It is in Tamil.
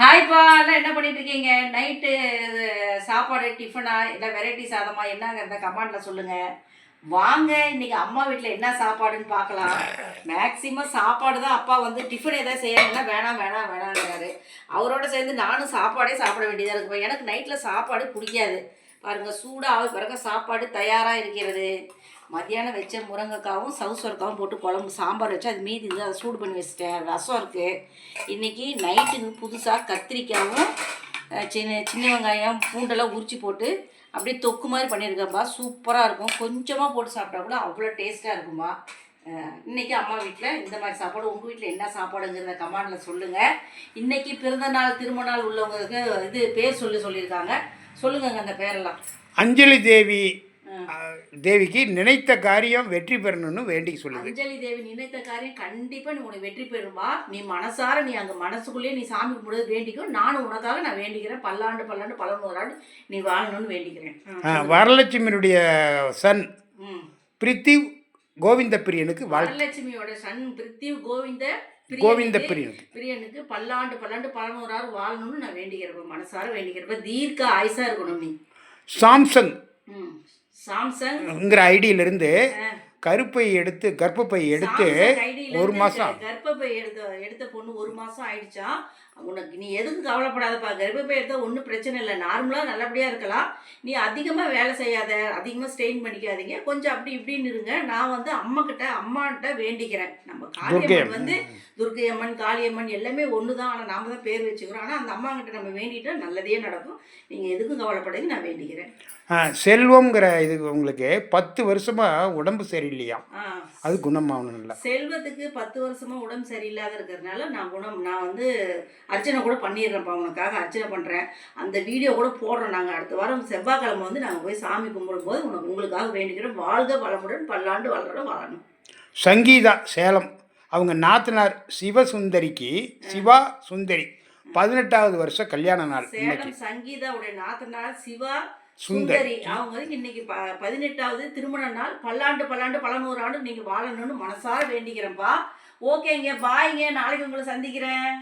ஹாய்ப்பா, எல்லாம் என்ன பண்ணிட்டு இருக்கீங்க? நைட்டு சாப்பாடு டிஃபனா இல்லை வெரைட்டி சாதமா என்னங்கிறத கமெண்ட்ல சொல்லுங்க. வாங்க இன்னைக்கு அம்மா வீட்டில் என்ன சாப்பாடுன்னு பார்க்கலாம். மேக்சிமம் சாப்பாடு தான். அப்பா வந்து டிஃபன் எதாவது செய்யணும்னா வேணாம் வேணாம் வேணாங்கிறாரு. அவரோட சேர்ந்து நானும் சாப்பாடே சாப்பிட வேண்டியதாக இருக்குப்பா. எனக்கு நைட்டில் சாப்பாடு பிடிக்காது. பாருங்கள், சூடாக பிறகு சாப்பாடு தயாராக இருக்கிறது. மத்தியானம் வச்ச முருங்கைக்காவும் சவுசொரக்காவும் போட்டு குழம்பு சாம்பார் வச்சு அது மீதி இருந்து அதை சூடு பண்ணி வச்சுட்டேன். ரசம் இருக்குது. இன்றைக்கி நைட்டுக்கு புதுசாக கத்திரிக்காயும் சின்ன சின்ன வெங்காயம் பூண்டெல்லாம் உரித்து போட்டு அப்படியே தொக்கு மாதிரி பண்ணியிருக்கேன்ப்பா. சூப்பராக இருக்கும். கொஞ்சமாக போட்டு சாப்பிட்டா கூட அவ்வளோ டேஸ்ட்டாக இருக்குமா. இன்றைக்கி அம்மா வீட்டில் இந்த மாதிரி சாப்பாடு. உங்கள் வீட்டில் என்ன சாப்பாடுங்கிறத கமெண்டில் சொல்லுங்கள். இன்றைக்கி பிறந்த நாள் திருமண நாள் உள்ளவங்களுக்கு இது பேர் சொல்லியிருக்காங்க. சொல்லுங்கங்க அந்த பேரெல்லாம். அஞ்சலி தேவிக்கு நினைத்த காரியம் வெற்றி பெறணும்னு வேண்டி சொல்லுது. அஞ்சலி தேவி நினைத்த காரியம் கண்டிப்பாக நீ உனக்கு வெற்றி பெறுமா. நீ மனசார நீ அங்கே மனசுக்குள்ளேயே நீ சாமி கும்பிடுறது வேண்டிக்கும். நானும் உனக்காக நான் வேண்டிக்கிறேன். பல்லாண்டு 11 ஆண்டு நீ வாழணும்னு வேண்டிக்கிறேன். வரலட்சுமியினுடைய சன் பிரித்திவ் கோவிந்த பிரியனுக்கு வரலட்சுமியோட சன் பிரித்திவ் கோவிந்த பிரியனுக்கு பல்லாண்டு 11 ஆண்டு வாழணும்னு நான் மனசார வேண்டிக்கிறப்ப. தீர்க்க ஆயுசா இருக்கணும் நீ. சாம்சங்ங்கிற ஐடியிலிருந்து கருப்பை எடுத்து கர்ப்பப்பை எடுத்து ஒரு மாதம் கர்ப்பப்பை எடுத்த பொண்ணு 1 மாதம் ஆயிடுச்சா. உனக்கு நீ எதுக்கும் கவலைப்படாதப்பா. கர்ப்பப்பை எடுத்தால் ஒன்றும் பிரச்சனை இல்லை. நார்மலாக நல்லபடியாக இருக்கலாம். நீ அதிகமாக வேலை செய்யாத, அதிகமாக ஸ்ட்ரெயின் பண்ணிக்காதீங்க. கொஞ்சம் அப்படி இப்படின்னு இருங்க. நான் வந்து அம்மாட்ட வேண்டிக்கிறேன். நம்ம காளியம்மன் வந்து துர்க்கை அம்மன் காளியம்மன் எல்லாமே ஒன்று தான். ஆனால் நாம் தான் பேர் வச்சுக்கிறோம். ஆனால் அந்த அம்மாங்கிட்ட நம்ம வேண்டிட்டா நல்லதே நடக்கும். நீங்கள் எதுக்கும் கவலைப்படாதீங்க. நான் வேண்டிக்கிறேன். செல்வம்ங்கிற இது உங்களுக்கு 10 வருஷமாக உடம்பு சரியில்லையா, அது குணமாகணும். இல்லை, செல்வத்துக்கு 10 வருஷமாக உடம்பு சரியில்லாத இருக்கிறதுனால நான் வந்து அர்ச்சனை கூட பண்ணிடுறேன்ப்பா. உனக்காக அர்ச்சனை பண்ணுறேன். அந்த வீடியோ கூட போடுறோம். நாங்கள் அடுத்த வாரம் செவ்வாய்க்கிழமை வந்து நாங்கள் போய் சாமி கும்பிடும்போது உங்களுக்காக வேண்டிக்கிறோம். வாழ்க வளமுடன் பல்லாண்டு வளரோட வாழணும். சங்கீதா சேலம், அவங்க நாத்தனார் சிவா சுந்தரி 18வது வருஷம் கல்யாண நாள். சேலம் சங்கீதாவுடைய நாத்தனார் சிவா சுந்தரி அவங்க இன்னைக்கு 18வது திருமண நாள். பல்லாண்டு 11 ஆண்டு நீங்க வாழணும்னு மனசார வேண்டிக்கிறேன்ப்பா. ஓகேங்க, பாய்ங்க. நாளைக்கு உங்களை சந்திக்கிறேன்.